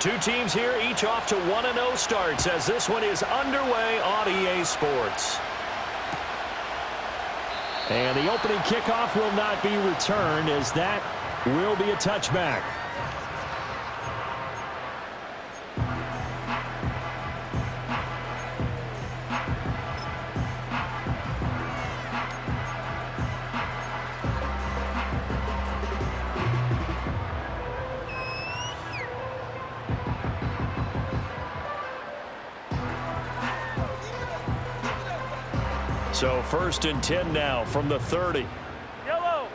Two teams here, each off to 1-0 starts as this one is underway on EA Sports. And the opening kickoff will not be returned as that will be a touchback. So 1st and 10 now from the 30. Yellow.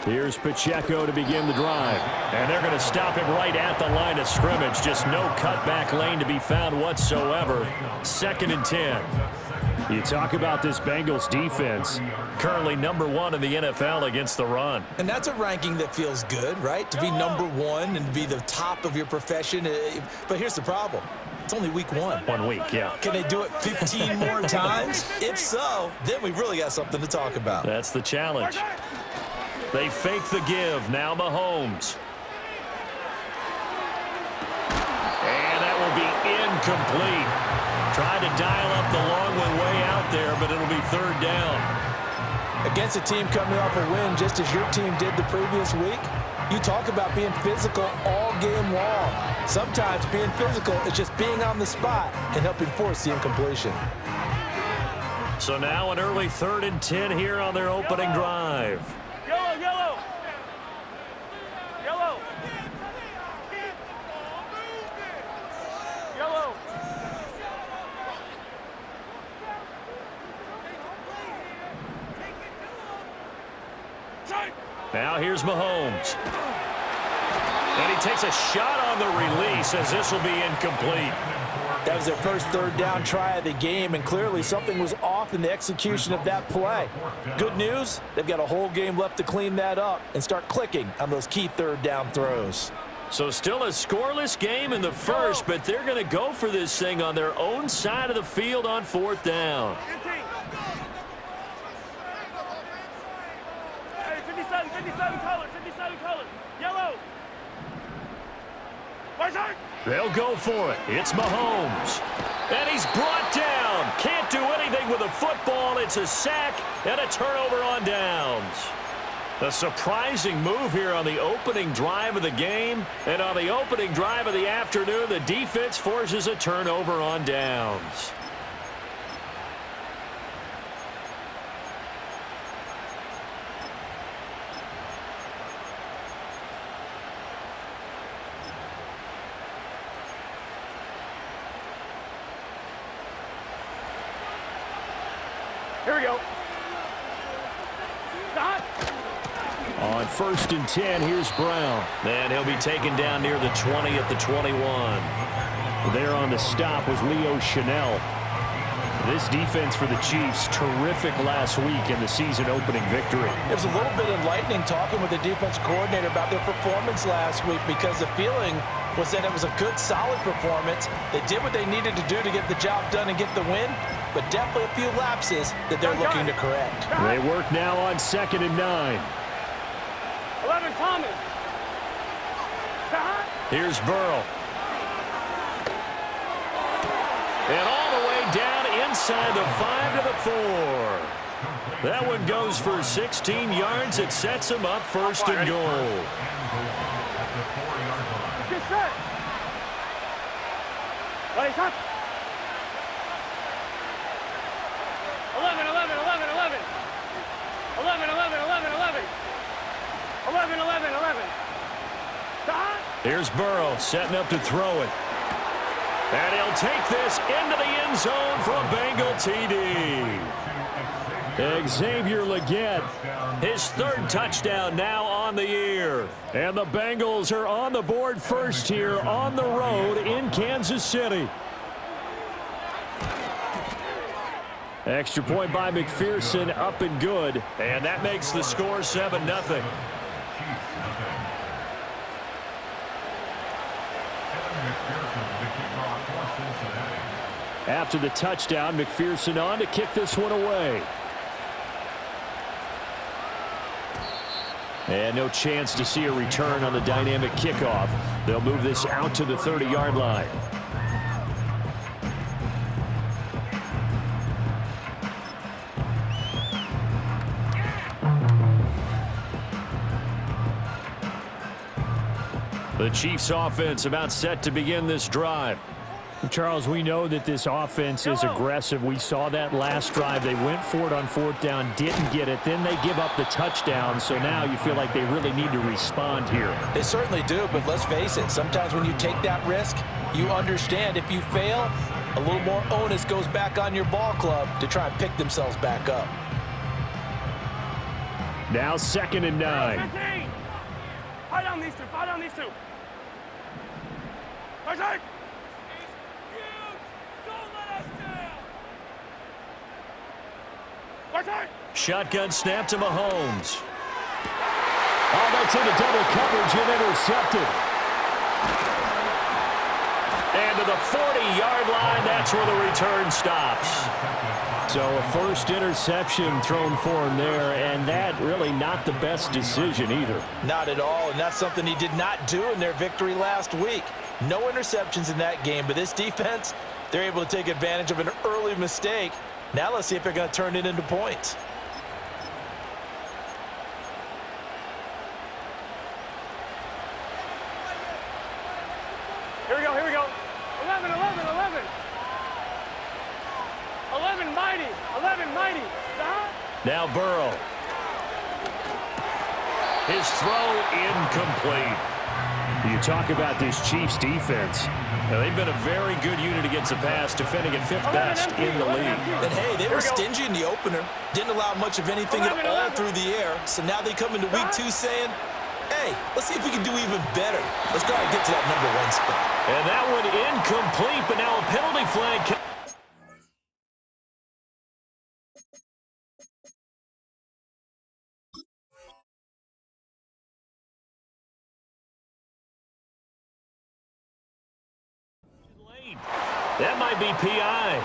Here's Pacheco to begin the drive. And they're going to stop him right at the line of scrimmage. Just no cutback lane to be found whatsoever. 2nd and 10. You talk about this Bengals defense, currently #1 in the NFL against the run. And that's a ranking that feels good, right? To be #1 and to be the top of your profession. But here's the problem. It's only week 1. 1 week, yeah. Can they do it 15 more times? If so, then we really got something to talk about. That's the challenge. They fake the give. Now Mahomes. And that will be incomplete. Tried to dial up the long one way out there, but it'll be 3rd down. Against a team coming off a win just as your team did the previous week, you talk about being physical all game long. Sometimes being physical is just being on the spot and helping force the incompletion. So now an early 3rd and 10 here on their opening drive. Yellow, yellow. Yellow. Yellow. Now here's Mahomes. And he takes a shot on the release as this will be incomplete. That was their first 3rd down try of the game, and clearly something was off in the execution of that play. Good news, they've got a whole game left to clean that up and start clicking on those key 3rd down throws. So still a scoreless game in the first, but they're going to go for this thing on their own side of the field on 4th down. Hey, 57 colors, 57 colors. Yellow. They'll go for it. It's Mahomes. And he's brought down. Can't do anything with a football. It's a sack and a turnover on downs. A surprising move here on the opening drive of the game. And on the opening drive of the afternoon, the defense forces a turnover on downs. Here we go. On 1st and 10, here's Brown. And he'll be taken down near the 20 at the 21. There on the stop was Leo Chanel. This defense for the Chiefs, terrific last week in the season opening victory. It was a little bit enlightening talking with the defense coordinator about their performance last week, because the feeling was that it was a good, solid performance. They did what they needed to do to get the job done and get the win, but definitely a few lapses that they're looking to correct. They work now on 2nd and 9. 11, Thomas. Here's Burrow. And all the way down inside the 5 to the 4. That one goes for 16 yards. It sets him up 1st and goal. Get set. Ready, shot. 11, 11, 11, 11. 11, 11, 11, 11. 11, 11, 11. Here's Burrow setting up to throw it. And he'll take this into the end zone for a Bengal TD. Xavier Legette, his 3rd touchdown now on the year. And the Bengals are on the board first here on the road in Kansas City. Extra point by McPherson, up and good. And that makes the score 7-0. After the touchdown, McPherson on to kick this one away. And no chance to see a return on the dynamic kickoff. They'll move this out to the 30-yard line. The Chiefs offense about set to begin this drive. Charles, we know that this offense is aggressive. We saw that last drive. They went for it on fourth down, didn't get it. Then they give up the touchdown. So now you feel like they really need to respond here. They certainly do, but let's face it. Sometimes when you take that risk, you understand if you fail, a little more onus goes back on your ball club to try and pick themselves back up. Now 2nd and 9. 15. Fight on these two. Fight on these two. Right. Shotgun snap to Mahomes. Oh, that's into double coverage and intercepted. And to the 40-yard line, that's where the return stops. So a first interception thrown for him there, and that really not the best decision either. Not at all, and that's something he did not do in their victory last week. No interceptions in that game, but this defense, they're able to take advantage of an early mistake. Now let's see if they're going to turn it into points. Here we go. 11, mighty. 11, mighty. Stop. Now Burrow. His throw incomplete. You talk about this Chiefs defense. Now, they've been a very good unit against the pass, defending at 5th best in the league. And hey, they were stingy in the opener. Didn't allow much of anything at all through the air. So now they come into week 2 saying, hey, let's see if we can do even better. Let's go and get to that #1 spot. And that one incomplete, but now a penalty flag. That might be PI.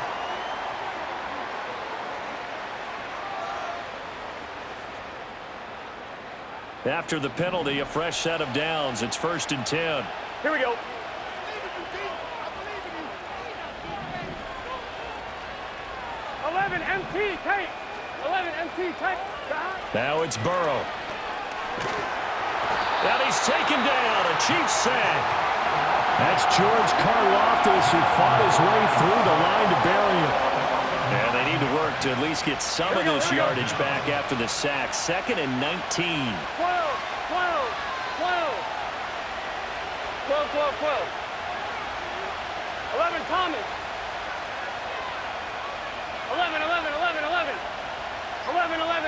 After the penalty, a fresh set of downs. It's 1st and 10. Here we go. 11 MT tape. 11 MT tape. Now it's Burrow. And he's taken down. A Chiefs sack. That's George Karlaftis who fought his way through the line to bury him. And they need to work to at least get some of this yardage back after the sack. 2nd and 19. 12. 11 Thomas. 11.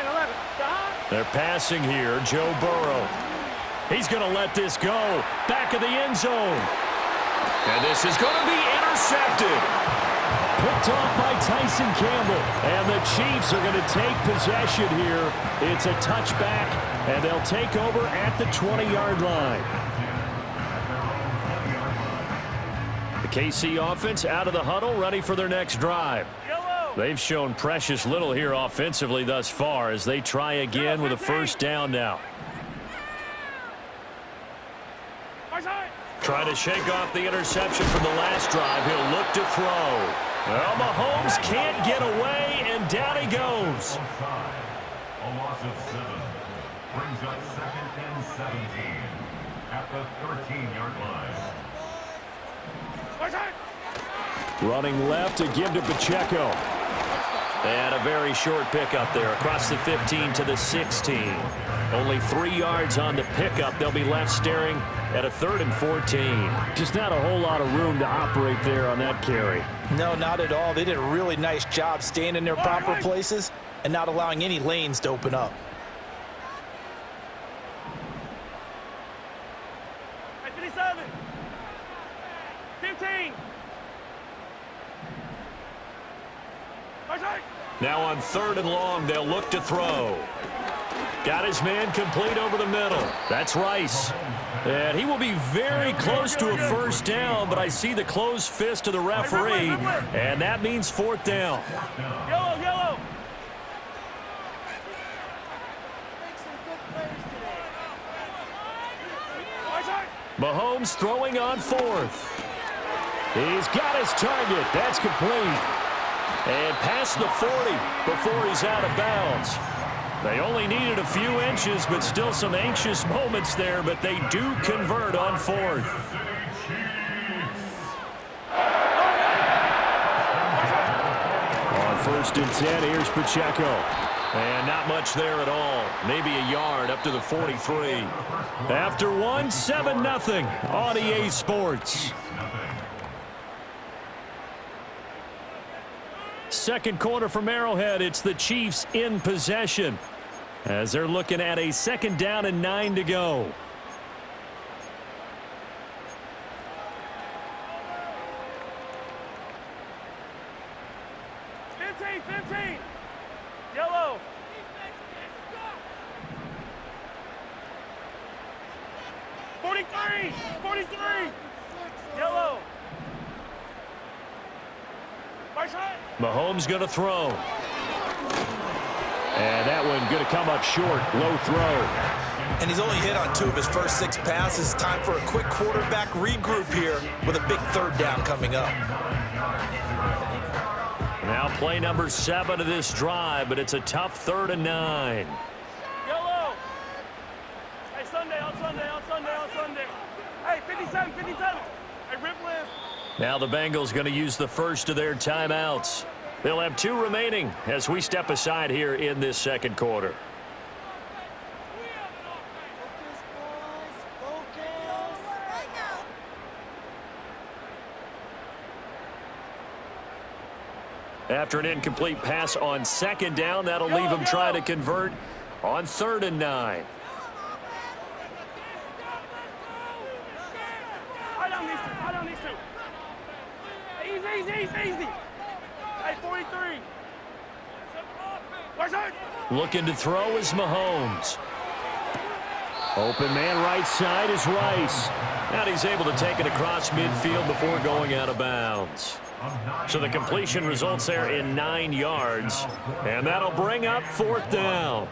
11. Stop. They're passing here. Joe Burrow. He's going to let this go. Back of the end zone. And this is going to be intercepted. Picked off by Tyson Campbell. And the Chiefs are going to take possession here. It's a touchback, and they'll take over at the 20-yard line. The KC offense out of the huddle, ready for their next drive. They've shown precious little here offensively thus far as they try again with a first down now. Trying to shake off the interception from the last drive. He'll look to throw. Well, Mahomes can't get away, and down he goes. A loss of 7 brings up 2nd and 17 at the 13-yard line. Running left to give to Pacheco. And a very short pickup there across the 15 to the 16. Only 3 yards on the pickup. They'll be left staring at a 3rd and 14. Just not a whole lot of room to operate there on that carry. No, not at all. They did a really nice job staying in their proper places and not allowing any lanes to open up. At 57. 15. Now on 3rd and long, they'll look to throw. Got his man complete over the middle. That's Rice. And he will be very close to a first down, but I see the closed fist of the referee, and that means fourth down. Yellow, yellow. Mahomes throwing on fourth. He's got his target. That's complete. And past the 40 before he's out of bounds. They only needed a few inches, but still some anxious moments there, but they do convert on fourth. On first and 10, here's Pacheco. And not much there at all. Maybe a yard up to the 43. After one, 7-0 on EA Sports. Second quarter from Arrowhead. It's the Chiefs in possession as they're looking at a second down and 9 to go. Yellow. Forty-three. Yellow. Mahomes going to throw. And that one going to come up short. Low throw. And he's only hit on 2 of his first 6 passes. Time for a quick quarterback regroup here with a big third down coming up. Now play number 7 of this drive, but it's a tough 3rd and 9. Yellow. Hey, Sunday. Hey, 57. Hey, Rip live. Now the Bengals going to use the first of their timeouts. They'll have 2 remaining as we step aside here in this second quarter. After an incomplete pass on second down, that'll leave them trying to convert on 3rd and 9. I don't need to. Easy. Hey, 43. Looking to throw is Mahomes. Open man right side is Rice. And he's able to take it across midfield before going out of bounds. So the completion results there in 9 yards. And that'll bring up 4th down.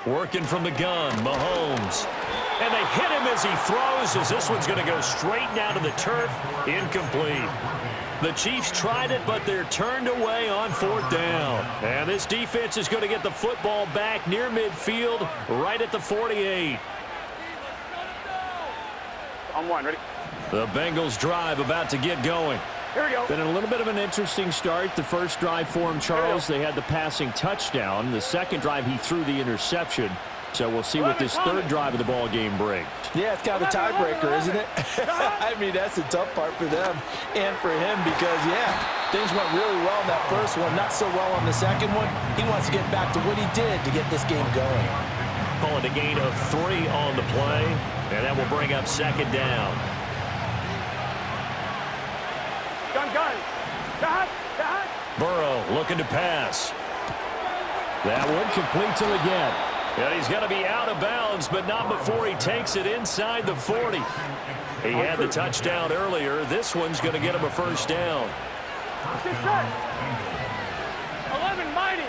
Working from the gun, Mahomes. And they hit him as he throws, as this one's going to go straight down to the turf. Incomplete. The Chiefs tried it, but they're turned away on 4th down. And this defense is going to get the football back near midfield, right at the 48. On 1, ready? The Bengals drive about to get going. Here we go. Been a little bit of an interesting start. The first drive for him, Charles, they had the passing touchdown. The second drive, he threw the interception. So we'll see what this third drive of the ball game brings. Yeah, it's kind of a tiebreaker, isn't it? I mean, that's the tough part for them and for him because, yeah, things went really well in that first one, not so well on the second one. He wants to get back to what he did to get this game going. Calling a gain of 3 on the play, and that will bring up second down. Gun. Burrow looking to pass. That one complete till again. And he's going to be out of bounds, but not before he takes it inside the 40. He had the touchdown earlier. This one's going to get him a first down. 11 mighty.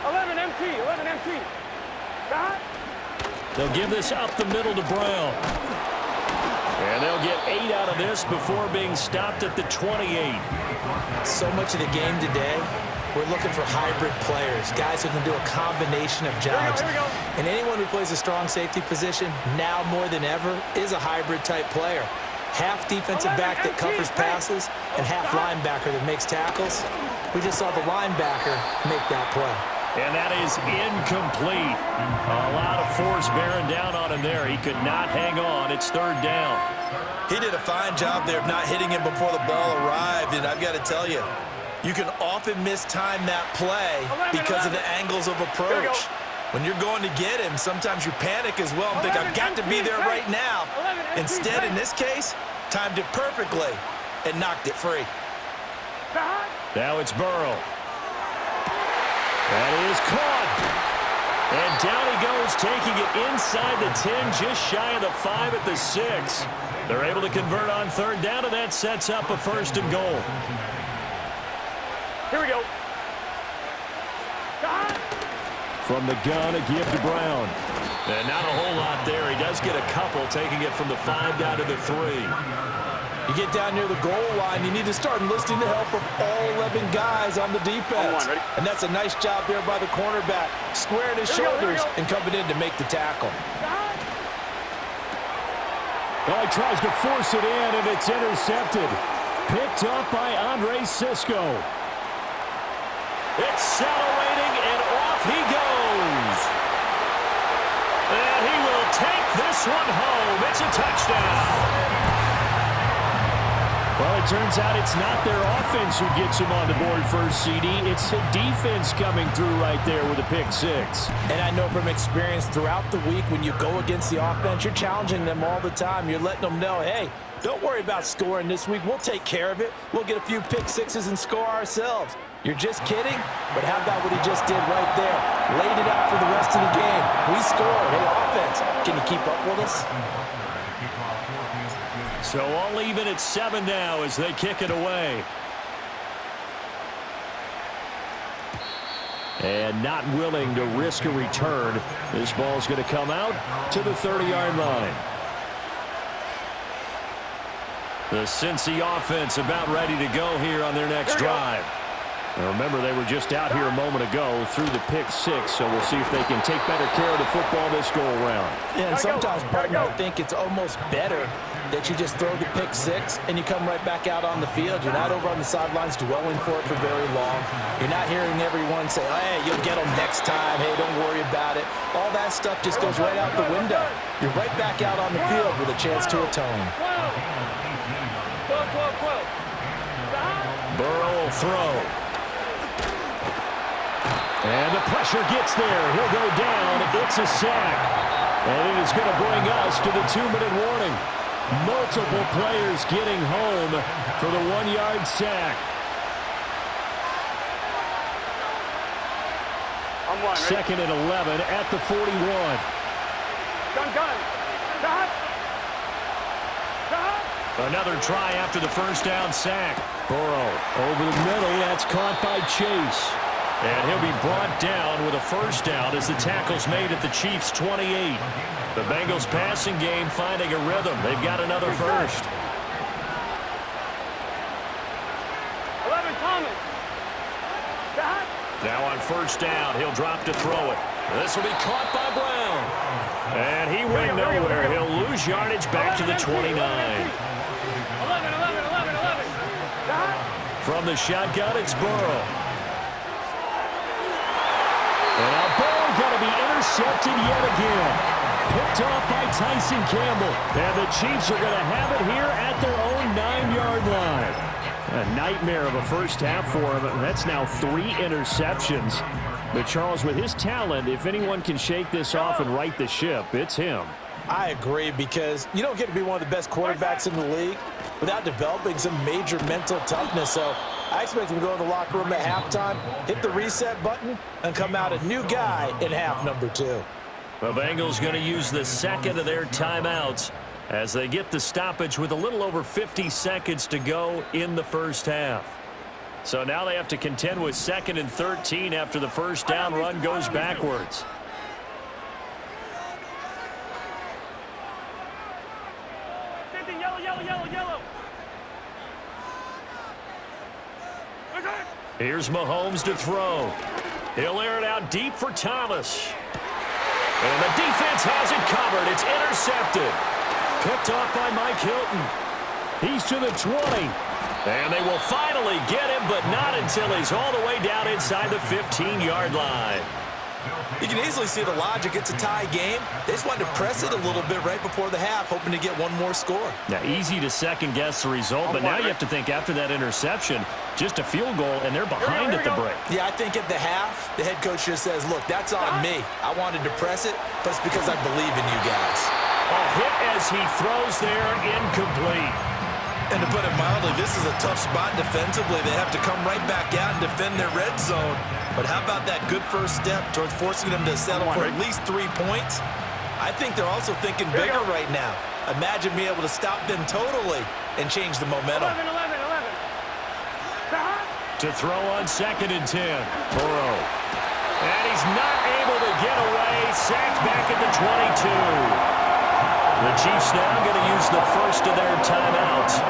11 MT. They'll give this up the middle to Brown. And they'll get 8 out of this before being stopped at the 28. So much of the game today, we're looking for hybrid players, guys who can do a combination of jobs. Here we go. And anyone who plays a strong safety position, now more than ever, is a hybrid-type player. Half defensive back that covers passes and half linebacker that makes tackles. We just saw the linebacker make that play. And that is incomplete. A lot of force bearing down on him there. He could not hang on. It's 3rd down. He did a fine job there of not hitting him before the ball arrived, and I've got to tell you, you can often mistime that play because of the angles of approach. When you're going to get him, sometimes you panic as well and think, I've got to be there right now. Instead, in this case, timed it perfectly and knocked it free. Now it's Burrow. That is caught. And down he goes, taking it inside the 10, just shy of the 5 at the 6. They're able to convert on third down, and that sets up a 1st and goal. Here we go. From the gun, a give to Brown. And not a whole lot there. He does get a couple, taking it from the 5 down to the 3. You get down near the goal line, you need to start enlisting the help of all 11 guys on the defense. And that's a nice job there by the cornerback, squaring his shoulders and coming in to make the tackle. Well, he tries to force it in, and it's intercepted. Picked up by Andre Cisco. Accelerating, and off he goes. And he will take this one home. It's a touchdown. Well, it turns out it's not their offense who gets him on the board first, CD. It's the defense coming through right there with a pick 6. And I know from experience throughout the week, when you go against the offense, you're challenging them all the time. You're letting them know, hey, don't worry about scoring this week. We'll take care of it. We'll get a few pick 6s and score ourselves. You're just kidding? But how about what he just did right there? Laid it out for the rest of the game. We scored. Hey, offense, can you keep up with us? So all even at 7 now as they kick it away. And not willing to risk a return. This ball's going to come out to the 30-yard line. The Cincy offense about ready to go here on their next drive. Now remember, they were just out here a moment ago through the pick 6, so we'll see if they can take better care of the football this go-around. Yeah, and sometimes, partner, I think it's almost better that you just throw the pick 6 and you come right back out on the field. You're not over on the sidelines dwelling for it for very long. You're not hearing everyone say, oh, hey, you'll get them next time. Hey, don't worry about it. All that stuff just goes right out the window. You're right back out on the field with a chance to atone. 12. Burrow will throw. And the pressure gets there. He'll go down. It's a sack. And it is going to bring us to the 2-minute warning. Multiple players getting home for the 1-yard sack. Second and 11 at the 41. Another try after the first down sack. Burrow over the middle. That's caught by Chase. And he'll be brought down with a first down as the tackle's made at the Chiefs' 28. The Bengals passing game finding a rhythm. They've got another first. 11, Thomas. Now on first down, he'll drop to throw it. This will be caught by Brown. And he went nowhere. He'll lose yardage back to the 29. 11. From the shotgun, it's Burrow. And a ball going to be intercepted yet again. Picked off by Tyson Campbell. And the Chiefs are going to have it here at their own 9-yard line. A nightmare of a first half for him. That's now 3 interceptions. But Charles, with his talent, if anyone can shake this off and right the ship, it's him. I agree, because you don't get to be one of the best quarterbacks in the league without developing some major mental toughness. So I expect him to go in the locker room at halftime, hit the reset button, and come out a new guy in half number 2. The Bengals going to use the second of their timeouts as they get the stoppage with a little over 50 seconds to go in the first half. So now they have to contend with 2nd and 13 after the first down run goes backwards. Yellow. Here's Mahomes to throw. He'll air it out deep for Thomas. And the defense has it covered. It's intercepted. Picked off by Mike Hilton. He's to the 20. And they will finally get him, but not until he's all the way down inside the 15-yard line. You can easily see the logic. It's a tie game. They just wanted to press it a little bit right before the half, hoping to get one more score. Now, easy to second-guess the result, but now you have to think after that interception, just a field goal, and they're behind at the break. Yeah, I think at the half, the head coach just says, look, that's on me. I wanted to press it, but it's because I believe in you guys. A hit as he throws there, incomplete. And to put it mildly, this is a tough spot defensively. They have to come right back out and defend their red zone. But how about that good first step towards forcing them to settle for at least 3 points? I think they're also thinking bigger right now. Imagine being able to stop them totally and change the momentum. 11. To throw on 2nd and 10. Burrow. And he's not able to get away. Sacked back at the 22. The Chiefs now going to use the first of their timeouts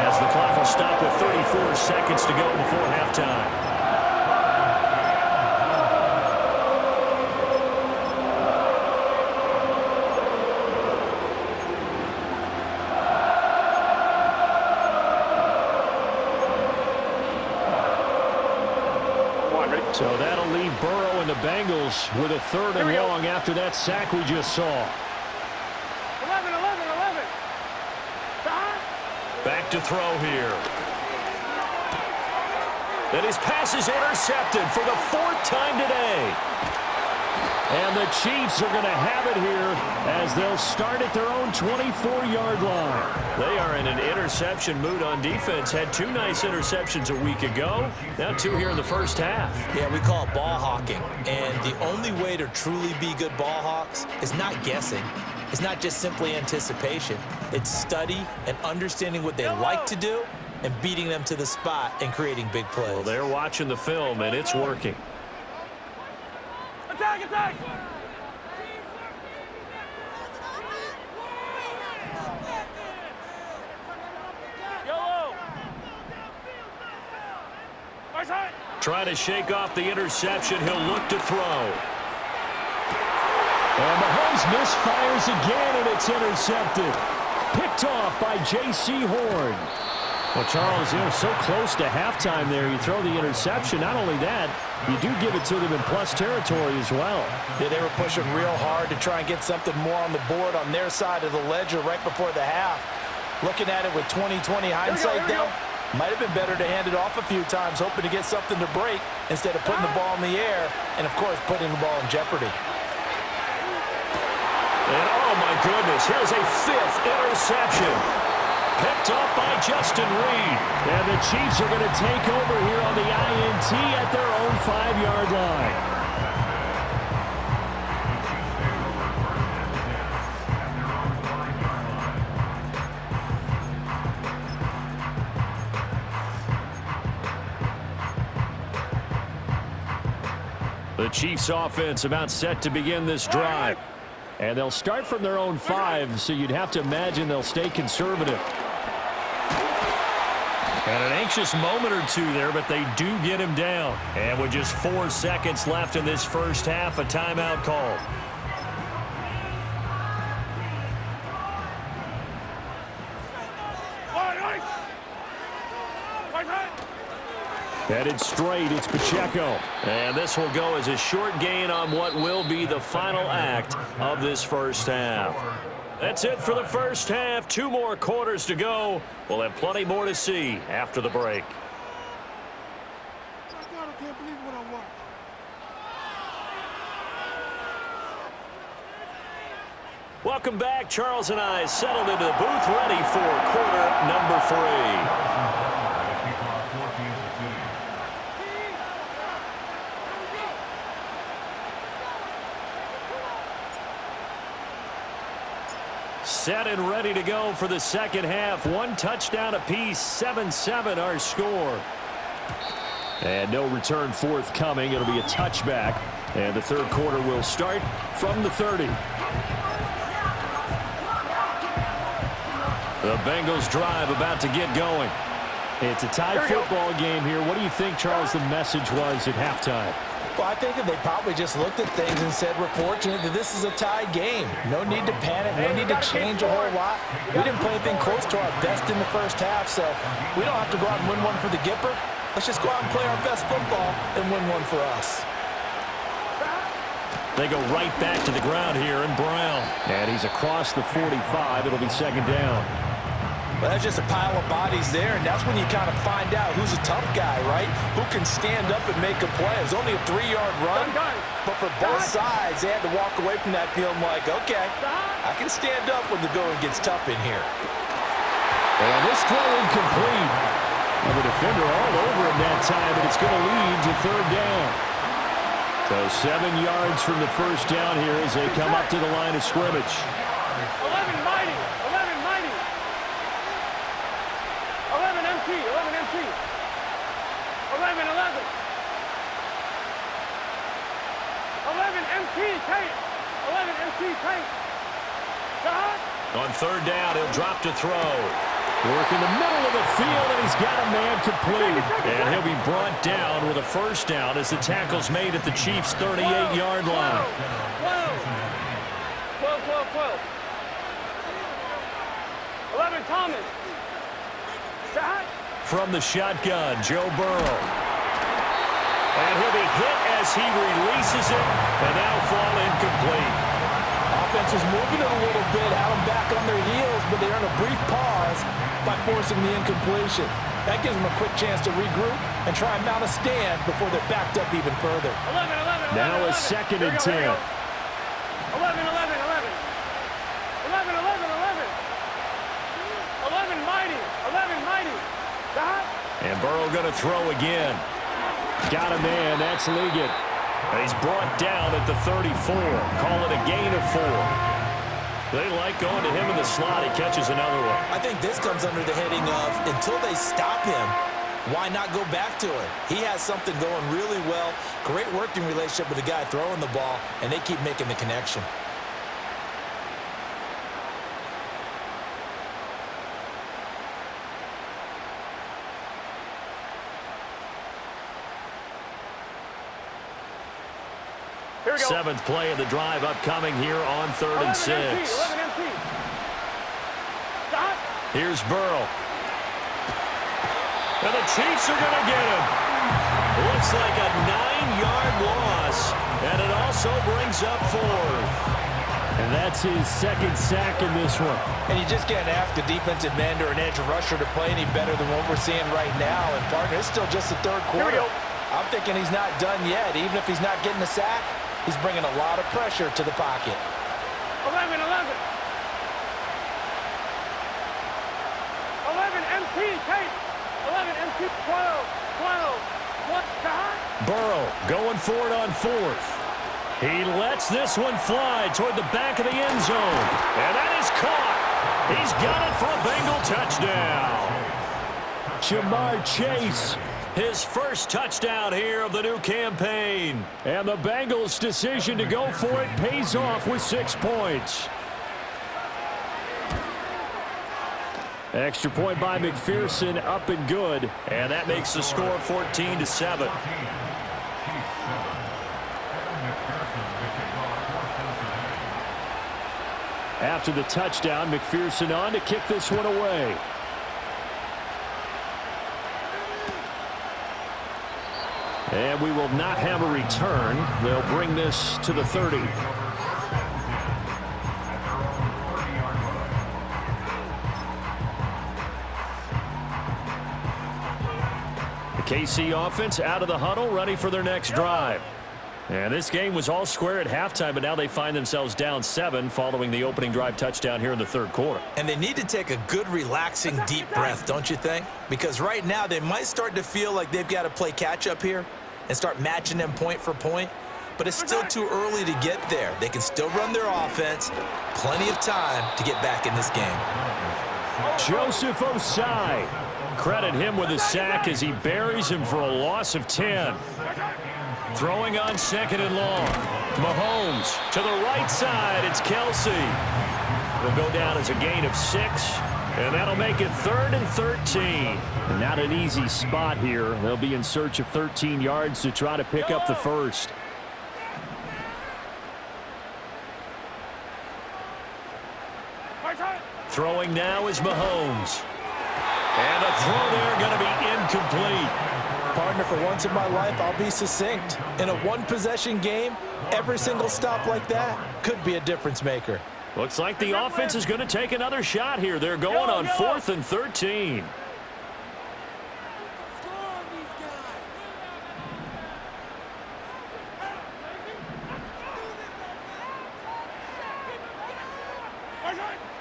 as the clock will stop with 34 seconds to go before halftime. So that'll leave Burrow and the Bengals with a 3rd and long after that sack we just saw. 11. Back to throw here. And his pass is intercepted for the 4th time today. And the Chiefs are going to have it here as they'll start at their own 24-yard line. They are in an interception mood on defense. Had 2 nice interceptions a week ago. Now 2 here in the first half. Yeah, we call it ball hawking. And the only way to truly be good ball hawks is not guessing. It's not just simply anticipation. It's study and understanding what they like to do and beating them to the spot and creating big plays. Well, they're watching the film, and it's working. Attack! Yellow! Trying to shake off the interception. He'll look to throw. And Mahomes misfires again, and it's intercepted. Picked off by J.C. Horn. Well, Charles, so close to halftime there. You throw the interception. Not only that, you do give it to them in plus territory as well. Yeah, they were pushing real hard to try and get something more on the board on their side of the ledger right before the half. Looking at it with 20/20 hindsight, though, might have been better to hand it off a few times, hoping to get something to break instead of putting the ball in the air and, of course, putting the ball in jeopardy. And, oh, my goodness, here's a 5th interception. Picked up by Justin Reed. And the Chiefs are going to take over here on the INT at their own 5-yard line. The Chiefs offense about set to begin this drive. And they'll start from their own 5, so you'd have to imagine they'll stay conservative. And an anxious moment or 2 there, but they do get him down. And with just 4 seconds left in this first half, a timeout call. Headed straight, it's Pacheco. And this will go as a short gain on what will be the final act of this first half. That's it for the first half. 2 more quarters to go. We'll have plenty more to see after the break. Welcome back. Charles and I settled into the booth, ready for quarter number 3. Set and ready to go for the second half. 1 touchdown apiece, 7-7 our score. And no return forthcoming. It'll be a touchback. And the third quarter will start from the 30. The Bengals drive about to get going. It's a tie football game here. What do you think, Charles, the message was at halftime? Well, I think that they probably just looked at things and said, we're fortunate that this is a tie game. No need to panic, no need to change a whole lot. We didn't play anything close to our best in the first half, so we don't have to go out and win one for the Gipper. Let's just go out and play our best football and win one for us. They go right back to the ground here, and Brown. And he's across the 45. It'll be second down. Well, that's just a pile of bodies there, and that's when you kind of find out who's a tough guy, right? Who can stand up and make a play. It was only a 3-yard run, but for both sides, they had to walk away from that feeling like, okay, I can stand up when the going gets tough in here. And this throw incomplete. And the defender all over him that time, but it's going to lead to third down. So 7 yards from the first down here as they come up to the line of scrimmage. 11 mighty. 11 mighty. 11 MT. 11 MT. 11 11. 11 MT tape. 11 MT tape. On third down, he'll drop to throw. Work in the middle of the field, and he's got a man complete. And he'll be brought down with a first down as the tackle's made at the Chiefs' 38-yard line. 12. 11 Thomas. From the shotgun, Joe Burrow. And he'll be hit as he releases it, and that'll fall incomplete. Offense was moving it a little bit, had them back on their heels, but they earned a brief pause by forcing the incompletion. That gives them a quick chance to regroup and try and mount a stand before they're backed up even further. 11. Now a second and 10. 11. 11 mighty. 11 mighty. And Burrow going to throw again. Got a man. That's Liggett. And he's brought down at the 34. Call it a gain of 4. They like going to him in the slot. He catches another one. I think this comes under the heading of until they stop him, why not go back to it? He has something going really well. Great working relationship with the guy throwing the ball, and they keep making the connection. Here we go. 7th play of the drive upcoming here on 3rd and 6. 11 MT. Here's Burrow. And the Chiefs are going to get him. Looks like a 9-yard loss. And it also brings up 4th. And that's his second sack in this one. And you just can't ask a defensive end or an edge rusher to play any better than what we're seeing right now. And, partner, it's still just the third quarter. I'm thinking he's not done yet. Even if he's not getting a sack, he's bringing a lot of pressure to the pocket. 11 MT tape. 11 MT 12. What? Burrow going for it on 4th. He lets this one fly toward the back of the end zone. And that is caught. He's got it for a Bengal touchdown. Jamar Chase. His first touchdown here of the new campaign. And the Bengals' decision to go for it pays off with 6 points. Extra point by McPherson, up and good. And that makes the score 14-7. After the touchdown, McPherson on to kick this one away. And we will not have a return. They'll bring this to the 30. The KC offense out of the huddle, ready for their next drive. And this game was all square at halftime, but now they find themselves down 7 following the opening drive touchdown here in the third quarter. And they need to take a good, relaxing, deep breath, don't you think? Because right now they might start to feel like they've got to play catch-up here and start matching them point for point. But it's still too early to get there. They can still run their offense. Plenty of time to get back in this game. Joseph Osai. Credit him with a sack as he buries him for a loss of 10. Throwing on 2nd and long. Mahomes to the right side. It's Kelsey. Will go down as a gain of 6. And that'll make it 3rd and 13. Not an easy spot here. They'll be in search of 13 yards to try to pick up the first. Throwing now is Mahomes. And the throw there going to be incomplete. Partner, for once in my life, I'll be succinct. In a one-possession game, every single stop like that could be a difference maker. Looks like the offense is going to take another shot here. They're going on 4th and 13.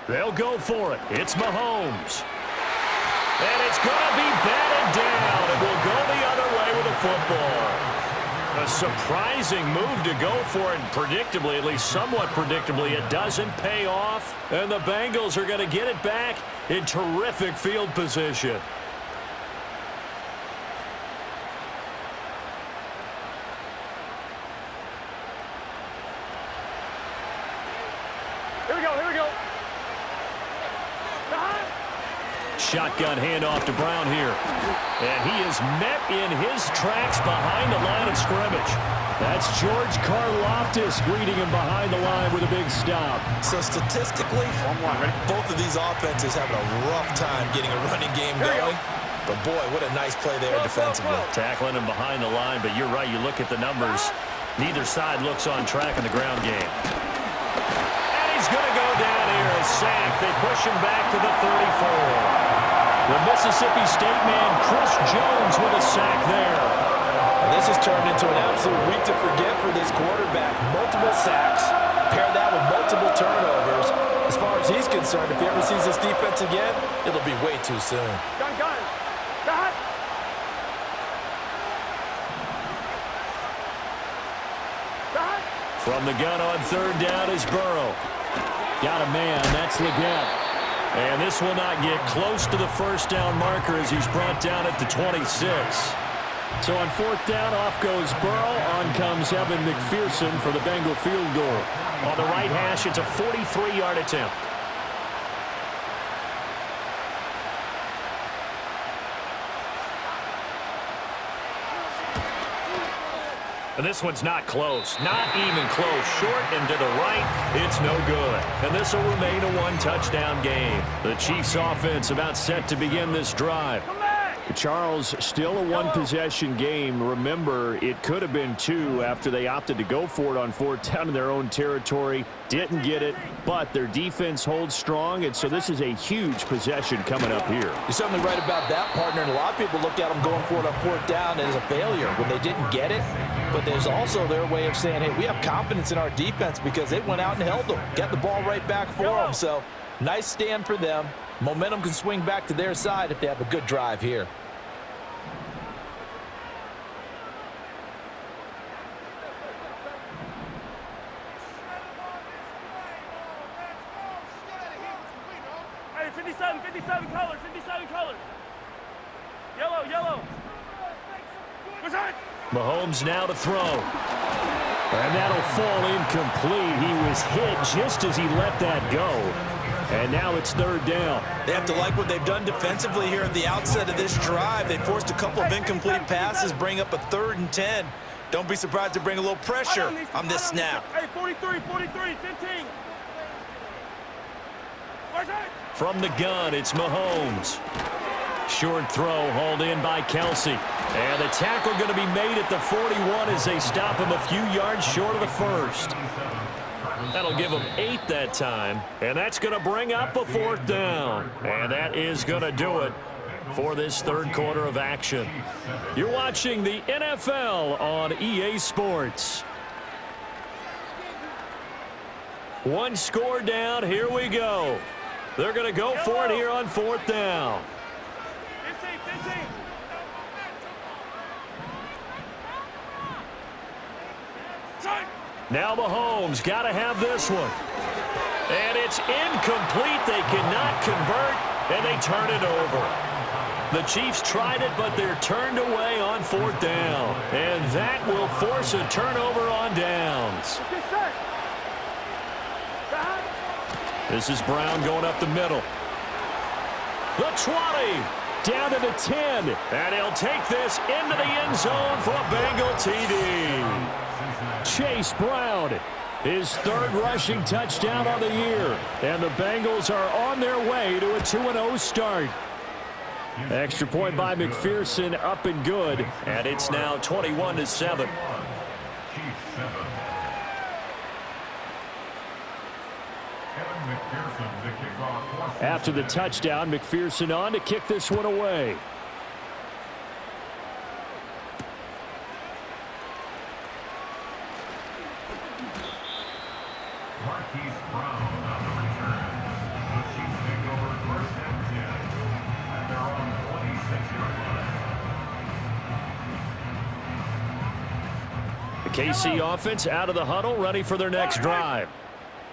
They'll go for it. It's Mahomes. And it's going to be batted down, and will go the other way with the football. A surprising move to go for it, and predictably, at least somewhat predictably, it doesn't pay off, and the Bengals are going to get it back in terrific field position. Here we go, here we go. Shotgun handoff to Brown here. And he is met in his tracks behind the line of scrimmage. That's George Karlaftis greeting him behind the line with a big stop. So statistically, both of these offenses having a rough time getting a running game going. But boy, what a nice play there defensively. Tackling him behind the line, but you're right, you look at the numbers. Neither side looks on track in the ground game. And he's going to go down here, a sack. They push him back to the 34. The Mississippi State man, Chris Jones, with a sack there. And this has turned into an absolute week to forget for this quarterback. Multiple sacks, pair that with multiple turnovers. As far as he's concerned, if he ever sees this defense again, it'll be way too soon. Gun. From the gun on 3rd down is Burrow. Got a man. That's Leggett. And this will not get close to the first down marker as he's brought down at the 26. So on 4th down, off goes Burrow. On comes Evan McPherson for the Bengal field goal. On the right hash, it's a 43-yard attempt. And this one's not close. Not even close. Short and to the right, it's no good. And this will remain a one-touchdown game. The Chiefs offense about set to begin this drive. Charles, still a one-possession game. Remember, it could have been 2 after they opted to go for it on 4th down in their own territory. Didn't get it, but their defense holds strong, and so this is a huge possession coming up here. You're certainly right about that, partner, and a lot of people look at them going for it on 4th down as a failure when they didn't get it. But there's also their way of saying, hey, we have confidence in our defense because they went out and held them, got the ball right back for them. So nice stand for them. Momentum can swing back to their side if they have a good drive here. Hey, 57 color. Yellow. Mahomes now to throw. And that'll fall incomplete. He was hit just as he let that go. And now it's 3rd down. They have to like what they've done defensively here at the outset of this drive. They forced a couple of incomplete passes, bring up a 3rd and 10. Don't be surprised to bring a little pressure on this snap. Hey, 43, 15. From the gun, it's Mahomes. Short throw hauled in by Kelsey. And the tackle going to be made at the 41 as they stop him a few yards short of the first. That'll give them 8 that time. And that's going to bring up a 4th down. And that is going to do it for this 3rd quarter of action. You're watching the NFL on EA Sports. One score down. Here we go. They're going to go for it here on 4th down. 15. Now Mahomes got to have this one. And it's incomplete. They cannot convert, and they turn it over. The Chiefs tried it, but they're turned away on 4th down. And that will force a turnover on downs. This is Brown going up the middle. The 20. Down to the 10. And he'll take this into the end zone for a Bengal TD. Chase Brown, his 3rd rushing touchdown on the year. And the Bengals are on their way to a 2-0 start. Extra point by McPherson, up and good. And it's now 21-7. Chiefs 7. Kevin McPherson, the kickoff. After the touchdown, McPherson on to kick this one away. Marquise Brown on the return. The Chiefs take over 1st and 10 at their own 26-yard line. The KC offense out of the huddle, ready for their next drive.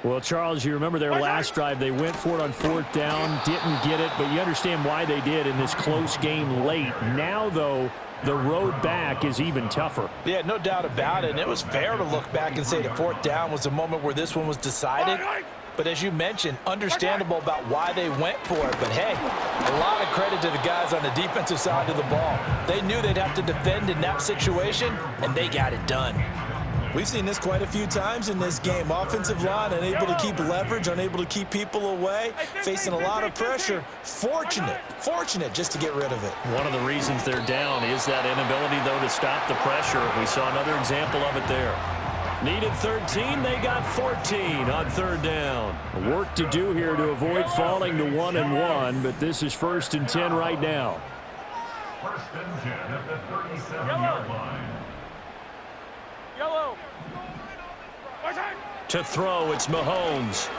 Well, Charles, you remember their last drive. They went for it on 4th down, didn't get it, but you understand why they did in this close game late. Now, though, the road back is even tougher. Yeah, no doubt about it. And it was fair to look back and say the 4th down was the moment where this one was decided. But as you mentioned, understandable about why they went for it. But, hey, a lot of credit to the guys on the defensive side of the ball. They knew they'd have to defend in that situation, and they got it done. We've seen this quite a few times in this game. Offensive line unable to keep leverage, unable to keep people away, facing a lot of pressure. Fortunate just to get rid of it. One of the reasons they're down is that inability, though, to stop the pressure. We saw another example of it there. Needed 13, they got 14 on 3rd down. Work to do here to avoid falling to 1-1, but this is 1st and 10 right now. 1st and 10 at the 37-yard line. Yellow. To throw, it's Mahomes.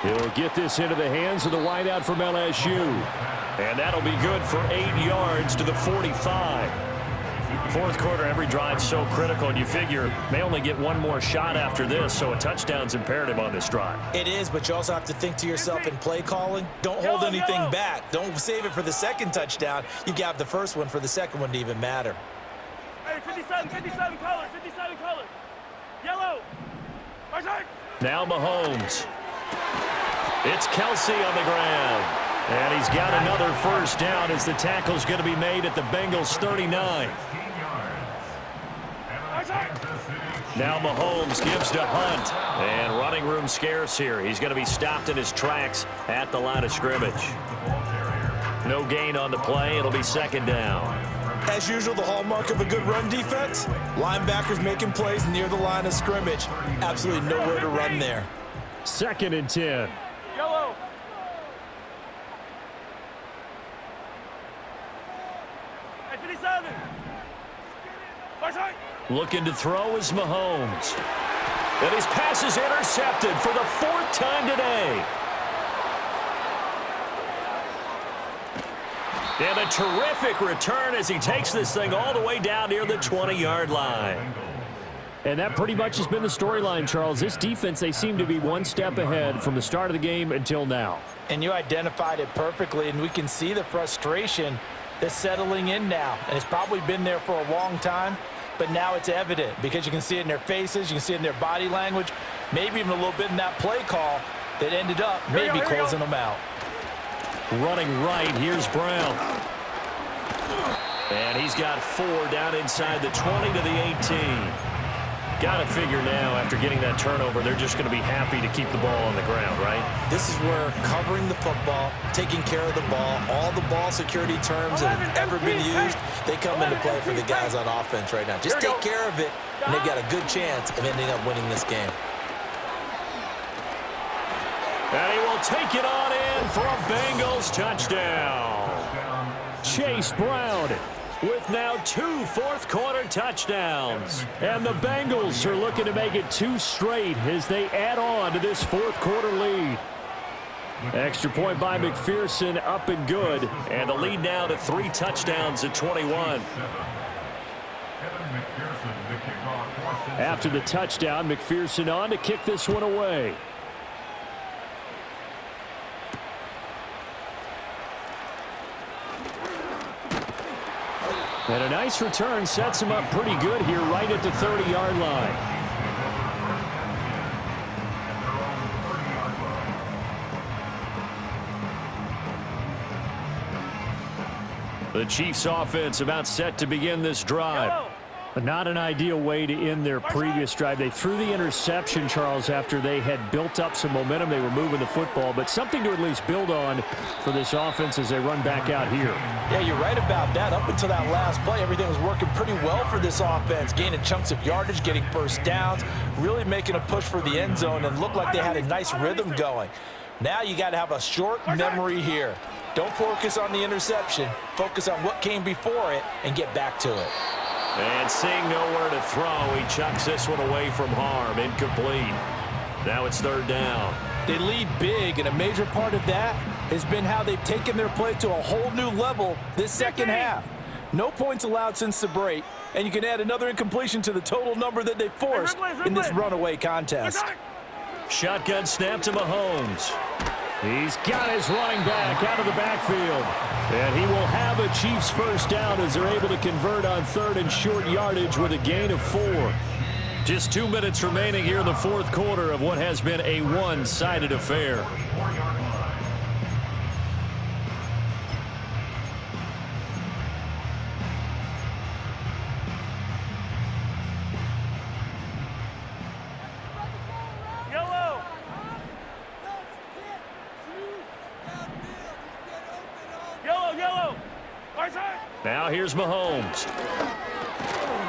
He'll get this into the hands of the wideout from LSU. And that'll be good for 8 yards to the 45. 4th quarter, every drive's so critical, and you figure they only get one more shot after this, so a touchdown's imperative on this drive. It is, but you also have to think to yourself in play calling, don't hold anything back. Don't save it for the second touchdown. You got the first one for the second one to even matter. Hey, 57 colors, 57 colors. Yellow. Now Mahomes. It's Kelsey on the ground. And he's got another 1st down as the tackle's going to be made at the Bengals 39. Now Mahomes gives to Hunt. And running room scarce here. He's going to be stopped in his tracks at the line of scrimmage. No gain on the play. It'll be 2nd down. As usual, the hallmark of a good run defense, linebackers making plays near the line of scrimmage. Absolutely nowhere to run there. 2nd and 10. Yellow. Hey, 57. Looking to throw is Mahomes. And his pass is intercepted for the 4th time today. And a terrific return as he takes this thing all the way down near the 20-yard line. And that pretty much has been the storyline, Charles. This defense, they seem to be one step ahead from the start of the game until now. And you identified it perfectly, and we can see the frustration that's settling in now. And it's probably been there for a long time, but now it's evident because you can see it in their faces, you can see it in their body language, maybe even a little bit in that play call that ended up maybe closing them out. Running right, here's Brown. And he's got 4 down inside the 20 to the 18. Got to figure now, after getting that turnover, they're just going to be happy to keep the ball on the ground, right? This is where covering the football, taking care of the ball, all the ball security terms that have ever been used, they come into play for the guys on offense right now. Just take care of it, and they've got a good chance of ending up winning this game. And he will take it on in for a Bengals touchdown. Chase Brown with now 2 fourth-quarter touchdowns. And the Bengals are looking to make it 2 straight as they add on to this 4th quarter lead. Extra point by McPherson, up and good. And the lead now to 3 touchdowns at 21. After the touchdown, McPherson on to kick this one away. And a nice return sets him up pretty good here right at the 30-yard line. The Chiefs offense about set to begin this drive. But not an ideal way to end their previous drive. They threw the interception, Charles, after they had built up some momentum. They were moving the football, but something to at least build on for this offense as they run back out here. Yeah, you're right about that. Up until that last play, everything was working pretty well for this offense, gaining chunks of yardage, getting first downs, really making a push for the end zone, and looked like they had a nice rhythm going. Now you got to have a short memory here. Don't focus on the interception. Focus on what came before it and get back to it. And seeing nowhere to throw, he chucks this one away from harm. Incomplete. Now it's third down. They lead big, and a major part of that has been how they've taken their play to a whole new level this second half. No points allowed since the break, and you can add another incompletion to the total number that they forced in this runaway contest. Shotgun snap to Mahomes. He's got his running back out of the backfield. And he will have a Chiefs first down as they're able to convert on third and short yardage with a gain of 4. Just 2 minutes remaining here in the fourth quarter of what has been a one-sided affair. Now here's Mahomes.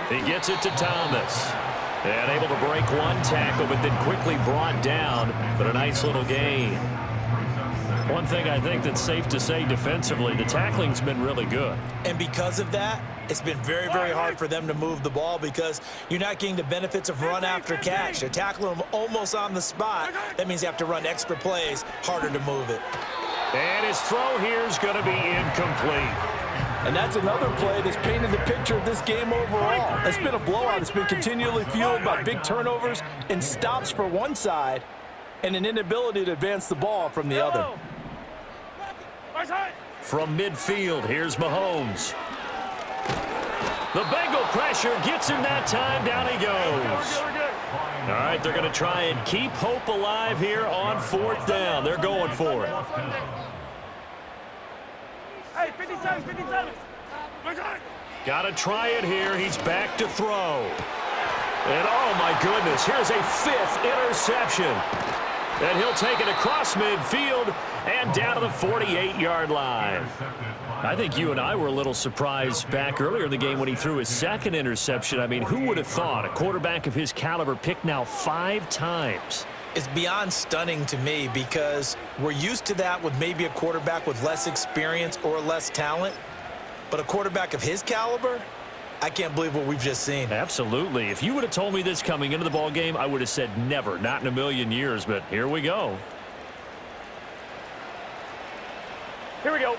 He gets it to Thomas. And able to break one tackle, but then quickly brought down. But a nice little gain. One thing I think that's safe to say defensively, the tackling's been really good. And because of that, it's been very, very hard for them to move the ball because you're not getting the benefits of run after catch. They're tackling them almost on the spot. That means you have to run extra plays, harder to move it. And his throw here is going to be incomplete. And that's another play that's painted the picture of this game overall. It's been a blowout. It's been continually fueled by big turnovers and stops for one side and an inability to advance the ball from the other. From midfield, here's Mahomes. The Bengal pressure gets him that time. Down he goes. All right, they're going to try and keep hope alive here on fourth down. They're going for it. Hey, 57, 57. Got to try it here. He's back to throw. And oh my goodness, here's a 5th interception. And he'll take it across midfield and down to the 48-yard line. I think you and I were a little surprised back earlier in the game when he threw his 2nd interception. I mean, who would have thought a quarterback of his caliber picked now 5 times? It's beyond stunning to me because we're used to that with maybe a quarterback with less experience or less talent. But a quarterback of his caliber, I can't believe what we've just seen. Absolutely. If you would have told me this coming into the ball game, I would have said never, not in a million years. But here we go. Here we go.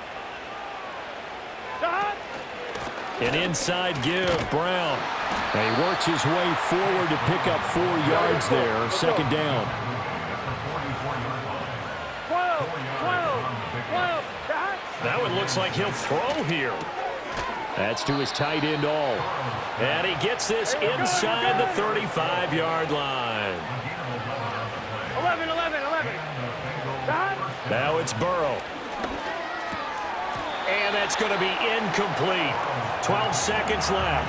An inside give, Brown. And he works his way forward to pick up 4 yards there. Second down. 12. That one looks like he'll throw here. That's to his tight end all. And he gets this inside the 35-yard line. 11. Now it's Burrow. And that's going to be incomplete. 12 seconds left.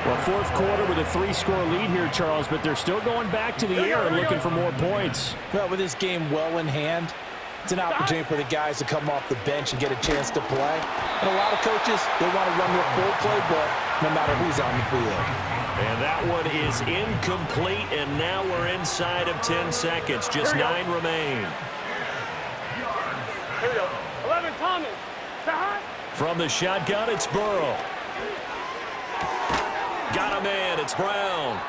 Well, fourth quarter with a 3-score lead here, Charles, but they're still going back to the air and looking for more points. Well, with this game well in hand, it's an opportunity for the guys to come off the bench and get a chance to play. And a lot of coaches, they want to run their full playbook no matter who's on the field. And that one is incomplete, and now we're inside of 10 seconds. Just 9 remain. Here we go. 11, Thomas. From the shotgun, it's Burrow. Got a man, it's Brown.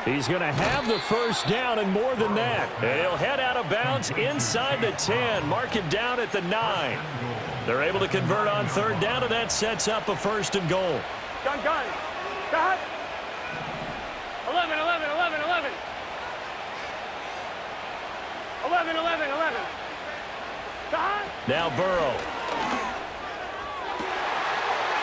He's going to have the first down and more than that. And he'll head out of bounds inside the 10, mark it down at the 9. They're able to convert on third down, and that sets up a 1st and goal. Gun. 11. 11. Now Burrow.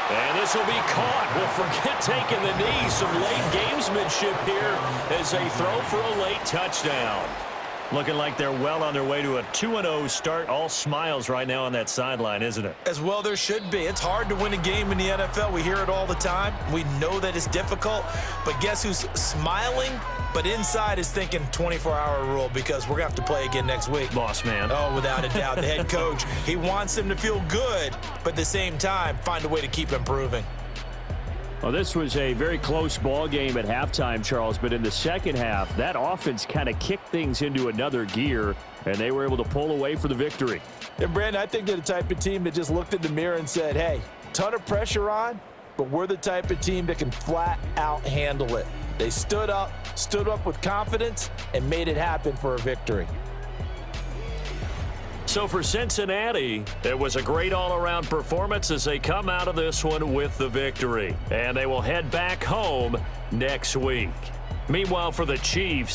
And this will be caught. We'll forget taking the knee. Some late gamesmanship here as they throw for a late touchdown. Looking like they're well on their way to a 2-0 start. All smiles right now on that sideline, isn't it? As well there should be. It's hard to win a game in the NFL. We hear it all the time. We know that it's difficult. But guess who's smiling? But inside is thinking 24-hour rule because we're going to have to play again next week. Boss man. Oh, without a doubt. The head coach, he wants them to feel good, but at the same time, find a way to keep improving. Well, this was a very close ball game at halftime, Charles, but in the second half, that offense kind of kicked things into another gear, and they were able to pull away for the victory. And, Brandon, I think they're the type of team that just looked in the mirror and said, hey, ton of pressure on, but we're the type of team that can flat out handle it. They stood up with confidence, and made it happen for a victory. So for Cincinnati, it was a great all-around performance as they come out of this one with the victory. And they will head back home next week. Meanwhile, for the Chiefs,